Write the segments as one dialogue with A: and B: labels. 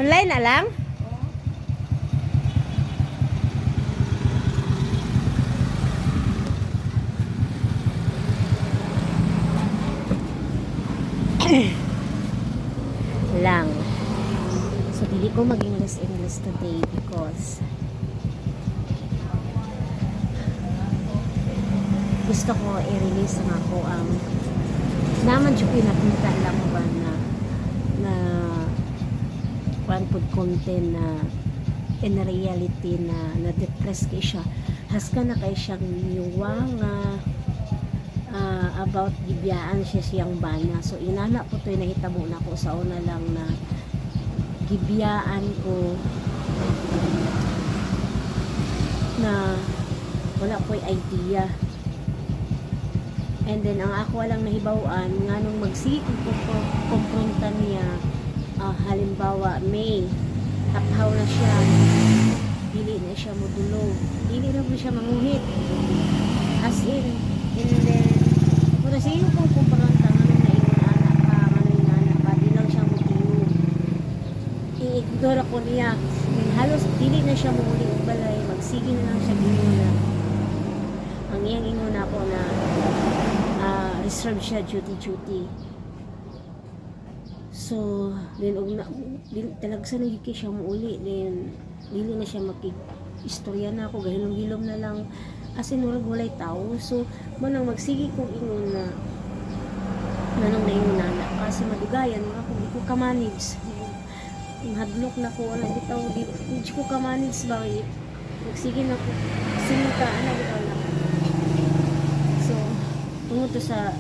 A: Online na lang? Lang. So, dili ko mag-English today because gusto ko i-release ang ako ang naman siya pinakita lang ba na one food content na in reality na depressed kay siya. Haska na kay siyang yuwang about gibiyaan siya siyang bana. So inana po to nahitabo na ko sa una lang na gibiyaan ko na wala ko'y idea. And then ang ako lang nahibawan nga nung magsikog ko kumpronta niya, halimbawa May taphaw na siya, dili na siya modulog, dili na po siya manguhit as in. And then muna sa iyo kung kumpronta nga nung naingon anak ka, nga anak ka, di lang siya motiyo, i-ignore ko niya. And halos dili na siya muli og balay, magsige na lang siya ginuna. Ang iyang ingon ako na reserve siya duty. So then talagsan na siya muuli, then dili na siya makig-istorya na ako, gahilom-hilom na lang as in walay tao. So manang magsigi kong ingon na nanong naingon na kasi madugayan ako, di ko ka-manage, hadlok na ko na bitaw, di ko ka-manage ba, magsige na ko simika na bitaw na. So tungo to sa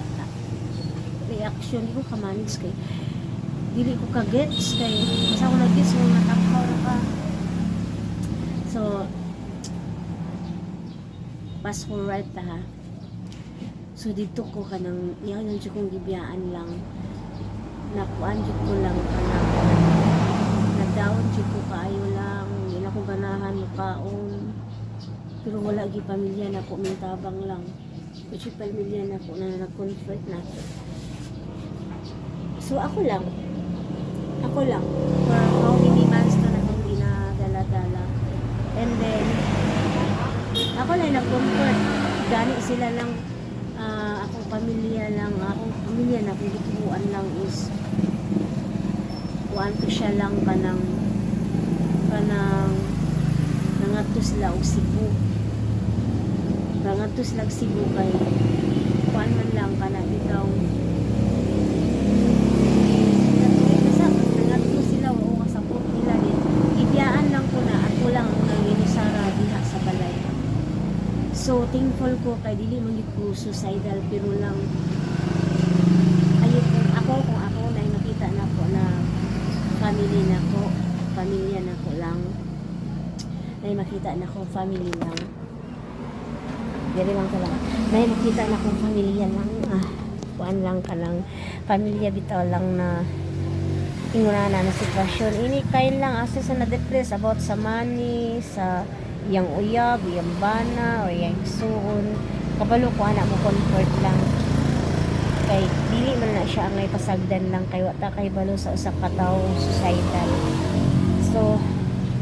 A: reaction, di ko ka-manage kay dili ko ka-gets kay basta ko nag-gets mo natakaw na ka. So fast forward ta ha. So dito ko kanang yan yung kong gibiyaan lang, nakuan jud ko lang kanang nagdaon jud ko kaayo lang, hindi na ko ganahan mukaon, pero wala gi pamilya na ko, mintabang lang kasi pamilya na ko na nag-convert na. So ako lang for how many months na akong dinadala-dala, and then ako lang nag-comfort, gani sila lang, akong pamilya na kung gitubuan lang is kuan to siya lang kanang nangatos la og Cebu, nangatos lag Cebu kay kuan man lang kana bitaw so thankful ko kay dili man gid ko suicidal, pero lang ayun kung ako na nakita na ko na pamilya na ko lang na makita na ko family lang, dili lang ko lang na makita na ko pamilya lang, kuan lang ka lang pamilya bitaw lang na inguna na sitwasyon ini kain lang asa sa na-depress about sa money, sa yang uyab, yang bana, o yang suon. Kabalo ko anak mo comfort lang. Kay dili man na siya ang may pasagdan lang kay wata kay balo sa usa ka tawo suicidal. So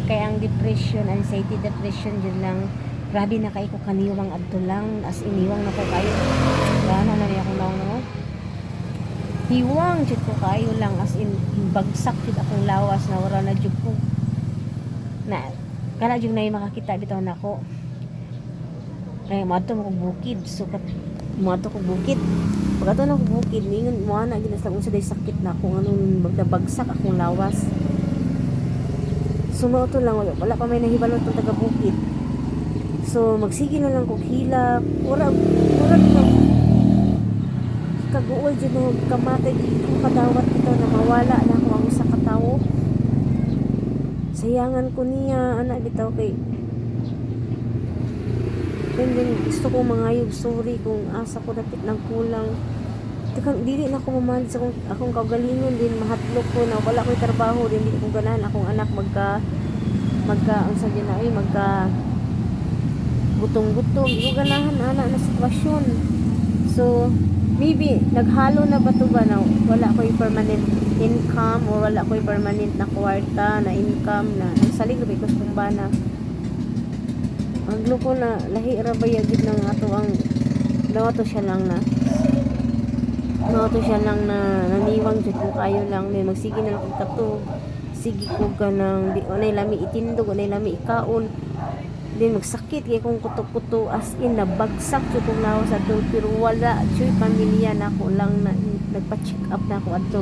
A: kay ang depression, anxiety depression yun lang. Grabe na kay ko kaniwang adto lang, as iniwang na ko kayo. Gana na niya ko na hiwang jud ko kayo lang, as in bagsak jud akong lawas na wala na jud ko na kana jud na makakita bitaw nako kay moadto mo kog bukid. So moadto kog bukid, pagkato na kog bukid ningon mo ana ginasag unsa day sakit na ako nganong bagdabagsak akong lawas. So mao to lang, wala pa may nahibalo tong taga bukid. So magsige na lang kog hilak, ora kaguol jud no kamatay ko kadawat bitaw na mawala na ako ang usa ka tawo. Sayangan ko niya anak bitaw kay and then gusto ko mangayog sorry kung asa ko dapit ng kulang. Tekang dili na ko mamalit sa akong kaugalingon, din mahatlok ko na wala ko'y trabaho, din dili ko ganahan akong anak magka ang sa na ay magka gutong-gutong, di ko ganahan anak na sitwasyon. So maybe naghalo na ba to ba na wala ko'y permanent income or wala ko'y permanent na kwarta na income na nagsalig ba ikos kumbana ang loko na lahi ra ba yagid ng ato ang nawato siya lang na naniwang jud ko kayo lang may magsige na lang kog katog sige ko ganang di onay lami itindog onay lami ikaon din magsakit kay kung kuto-kuto as in nabagsak jud kong lawas ato pero wala jud pamilya na ako lang na nagpa-check up na ako adto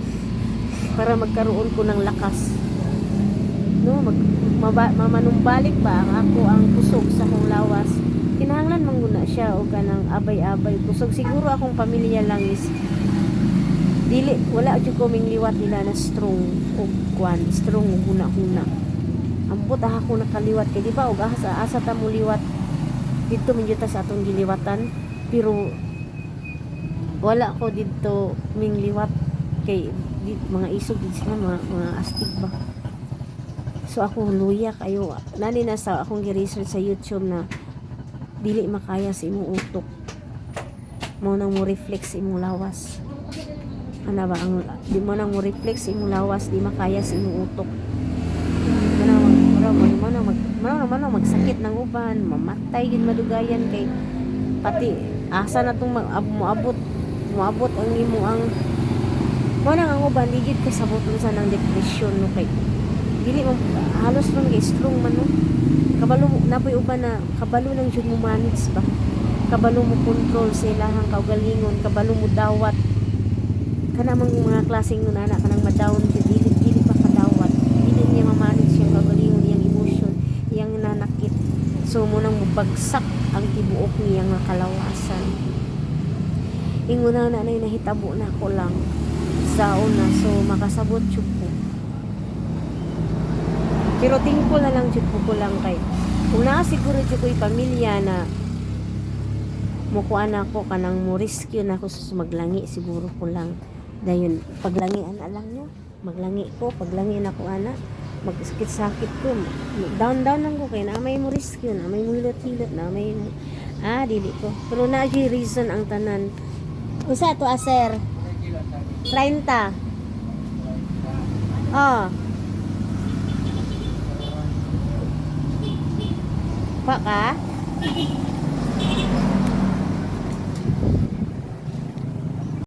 A: para magkaroon ko ng lakas no mamanumbalik ba ang ako ang kusog sa kong lawas kinahanglan manguna siya o kanang abay-abay kusog siguro akong pamilya lang is dili wala jud ko ming liwat nila na strong og kwan strong og huna ambot ako nakaliwat kay di ba og asa ta mo liwat dito man jud ta sa atong giliwatan pero wala ko dito ming liwat kay mga isog din sila mga astig ba so ako luya kayo nani na sa akong gi-research sa YouTube na dili makaya sa imong utok mo nang mo reflex sa imong lawas ana ba ang di mo nang mo reflex sa imong lawas di makaya sa imong utok mana magsakit ng uban mamatay yun madugayan kay pati asa na itong moabot ang imo ang mana ang uban digit kasabot sa ng depression no kay dili man halos man kay strong man no kabalo napoy uban na kabalo lang jud mo manage ba kabalo mo control sa ilahang kaugalingon kabalo mo dawat kana mga klaseng nunana kanang madawon jud dili pa kadawat dili niya ma-manage yung kaugalingon iyang emotion iyang nanakit so mo nang mubagsak ang tibuok niyang kalawasan inguna na nahitabo na ko lang sa una so makasabot jud ko pero tingkol na lang jud ko lang kay kung siguro jud ko'y pamilya na mukuan ako kanang mo rescue na ako sa maglangi siguro ko lang dayon paglangi ana lang niya maglangi ko paglangi na ko ana magsakit-sakit ko down lang ko kay na may mo rescue na may mo hilot na may dili ko pero na jud reason ang tanan usa to aser 30 pa ka